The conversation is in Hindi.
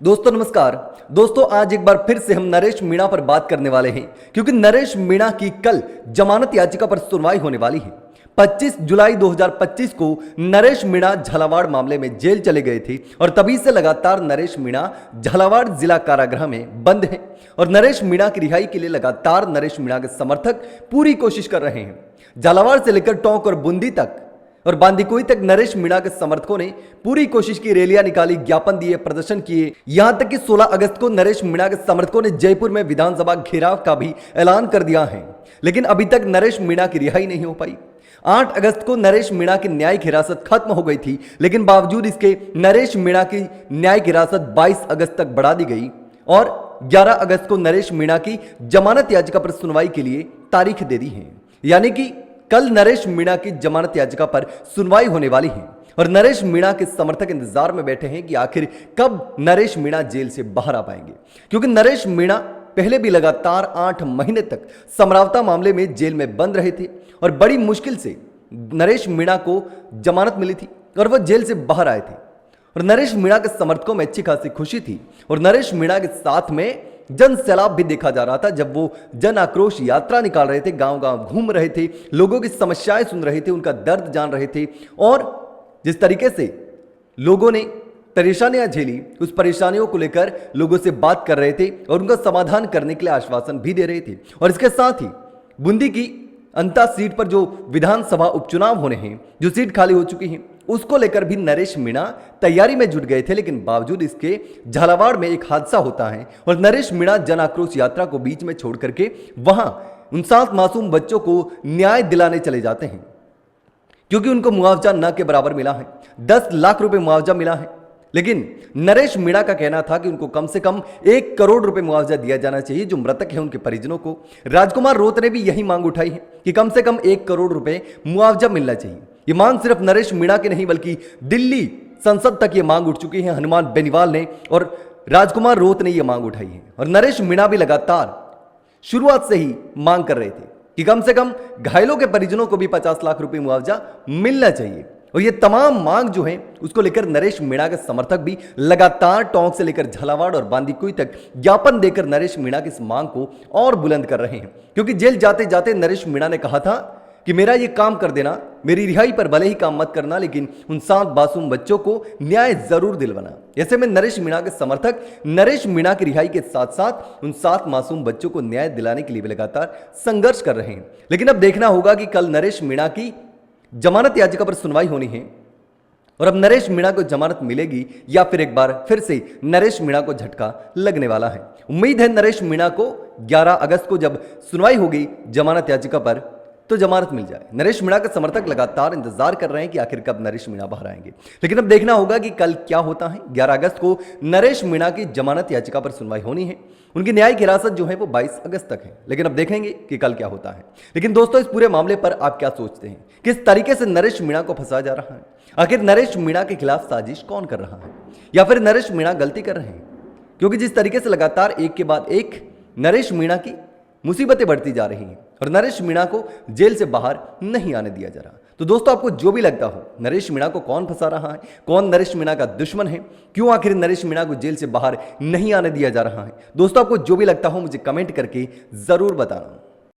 दोस्तों नमस्कार। दोस्तों आज एक बार फिर से हम नरेश मीणा पर बात करने वाले हैं क्योंकि नरेश मीणा की कल जमानत याचिका पर सुनवाई होने वाली है। 25 जुलाई 2025 को नरेश मीणा झालावाड़ मामले में जेल चले गए थे और तभी से लगातार नरेश मीणा झालावाड़ जिला कारागृह में बंद हैं और नरेश मीणा की रिहाई के लिए लगातार नरेश मीणा के समर्थक पूरी कोशिश कर रहे हैं। झालावाड़ से लेकर टोंक और बूंदी तक और बांदीकुई तक नरेश मीणा के समर्थकों ने पूरी कोशिश की, रैलियां निकाली, ज्ञापन दिए, प्रदर्शन किए। यहां तक कि 16 अगस्त को नरेश मीणा के समर्थकों ने जयपुर में विधानसभा घेराव का भी ऐलान कर दिया है, लेकिन अभी तक नरेश मीणा की रिहाई नहीं हो पाई। 8 अगस्त को नरेश मीणा की न्यायिक हिरासत खत्म हो गई थी, लेकिन बावजूद इसके नरेश मीणा की न्यायिक हिरासत 22 अगस्त तक बढ़ा दी गई और 11 अगस्त को नरेश मीणा की जमानत याचिका पर सुनवाई के लिए तारीख दे दी है। यानी कि कल नरेश मीणा की जमानत याचिका पर सुनवाई होने वाली है और नरेश मीणा के समर्थक इंतजार में बैठे हैं कि आखिर कब नरेश मीणा जेल से बाहर आ पाएंगे, क्योंकि नरेश मीणा पहले भी लगातार 8 महीने तक समरावता मामले में जेल में बंद रहे थे और बड़ी मुश्किल से नरेश मीणा को जमानत मिली थी और वह जेल से बाहर आए थे और नरेश मीणा के समर्थकों में अच्छी खासी खुशी थी और नरेश मीणा के साथ में जन सैलाब भी देखा जा रहा था। जब वो जन आक्रोश यात्रा निकाल रहे थे, गांव गांव घूम रहे थे, लोगों की समस्याएं सुन रहे थे, उनका दर्द जान रहे थे और जिस तरीके से लोगों ने परेशानियां झेली, उस परेशानियों को लेकर लोगों से बात कर रहे थे और उनका समाधान करने के लिए आश्वासन भी दे रहे थे। और इसके साथ ही बूंदी की अंता सीट पर जो विधानसभा उपचुनाव होने हैं, जो सीट खाली हो चुकी है, उसको लेकर भी नरेश मीणा तैयारी में जुट गए थे। लेकिन बावजूद इसके झालावाड़ में एक हादसा होता है और नरेश मीणा जन आक्रोश यात्रा को बीच में छोड़ करके वहां 59 मासूम बच्चों को न्याय दिलाने चले जाते हैं, क्योंकि उनको मुआवजा न के बराबर मिला है। 10 लाख रुपए मुआवजा मिला है, लेकिन नरेश मीणा का कहना था कि उनको कम से कम 1 करोड़ रुपए मुआवजा दिया जाना चाहिए जो मृतक है उनके परिजनों को। राजकुमार रोत ने भी यही मांग उठाई है कि कम से कम 1 करोड़ रुपए मुआवजा मिलना चाहिए। ये मांग सिर्फ नरेश मीणा की नहीं बल्कि दिल्ली संसद तक ये मांग उठ चुकी है। हनुमान बेनीवाल ने और राजकुमार रोत ने यह मांग उठाई है और नरेश मीणा भी लगातार शुरुआत से ही मांग कर रहे थे कि कम से कम घायलों के परिजनों को भी 50 लाख रुपए मुआवजा मिलना चाहिए। और ये तमाम मांग जो है उसको लेकर नरेश मीणा के समर्थक भी लगातार टोंक से लेकर झालावाड़ और बांदीकुई तक ज्ञापन देकर नरेश मीणा की इस मांग को और बुलंद कर रहे हैं, क्योंकि जेल जाते जाते नरेश मीणा ने कहा था कि मेरा ये काम कर देना, मेरी रिहाई पर भले ही काम मत करना, लेकिन उन 7 मासूम बच्चों को न्याय जरूर दिलवाना। ऐसे में नरेश मीणा के समर्थक नरेश मीणा की रिहाई के साथ साथ उन 7 मासूम बच्चों को न्याय दिलाने के लिए भी लगातार संघर्ष कर रहे हैं। लेकिन अब देखना होगा कि कल नरेश मीणा की जमानत याचिका पर सुनवाई होनी है और अब नरेश मीणा को जमानत मिलेगी या फिर एक बार फिर से नरेश मीणा को झटका लगने वाला है। उम्मीद है नरेश मीणा को 11 अगस्त को जब सुनवाई होगी जमानत याचिका पर तो जमानत मिल जाए। नरेश मीणा के समर्थक लगातार इंतजार कर रहे हैं कि आखिर कब नरेश मीणा बाहर आएंगे, लेकिन अब देखना होगा कि कल क्या होता है। 11 अगस्त को नरेश मीणा की जमानत याचिका पर सुनवाई होनी है। उनकी न्यायिक हिरासत जो है वो 22 अगस्त तक है, लेकिन अब देखेंगे कि कल क्या होता है। लेकिन दोस्तों इस पूरे मामले पर आप क्या सोचते हैं? किस तरीके से नरेश मीणा को फंसाया जा रहा है? आखिर नरेश मीणा के खिलाफ साजिश कौन कर रहा है या फिर नरेश मीणा गलती कर रहे हैं? क्योंकि जिस तरीके से लगातार एक के बाद एक नरेश मीणा की मुसीबतें बढ़ती जा रही हैं और नरेश मीणा को जेल से बाहर नहीं आने दिया जा रहा। तो दोस्तों आपको जो भी लगता हो, नरेश मीणा को कौन फंसा रहा है, कौन नरेश मीणा का दुश्मन है, क्यों आखिर नरेश मीणा को जेल से बाहर नहीं आने दिया जा रहा है, दोस्तों आपको जो भी लगता हो मुझे कमेंट करके जरूर बताना।